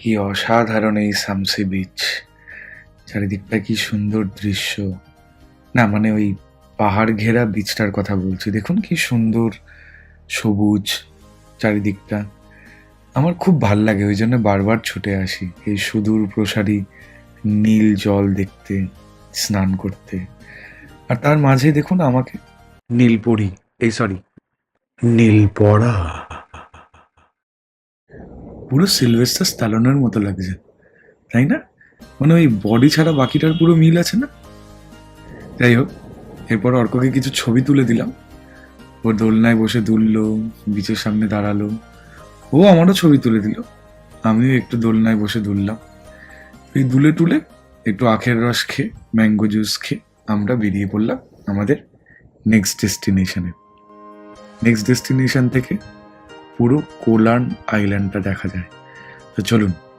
কি অসাধারণ এই সামসি বিচ। চারিদিকটা কি সুন্দর দৃশ্য। না মানে ওই পাহাড় ঘেরা বিচটার কথা বলছি। দেখুন কি সুন্দর সবুজ চারিদিকটা। আমার খুব ভাল লাগে, ওই জন্য বারবার ছুটে আসি এই সুদূর প্রসারী নীল জল দেখতে, স্নান করতে। আর তার মাঝে দেখুন আমাকে নীলপরি, এই সরি নীলপরা, পুরো সিলভেস্টার স্ট্যালোনের মতো লাগছে, তাই না? মানে ওই বডি ছাড়া বাকিটার পুরো মিল আছে না? যাই হোক, এরপর অর্ককে কিছু ছবি তুলে দিলাম। ও দোলনায় বসে দুললো, বিচের সামনে দাঁড়ালো, ও আমারও ছবি তুলে দিল। আমিও একটু দোলনায় বসে দুললাম। এই দুলে টুলে একটু আখের রস খেয়ে, ম্যাঙ্গো জুস খেয়ে আমরা বেরিয়ে পড়লাম আমাদের নেক্সট ডেস্টিনেশনে। নেক্সট ডেস্টিনেশন থেকে পুরো কোলার্ন আইল্যান্ডটা দেখা যায়। তো চলুন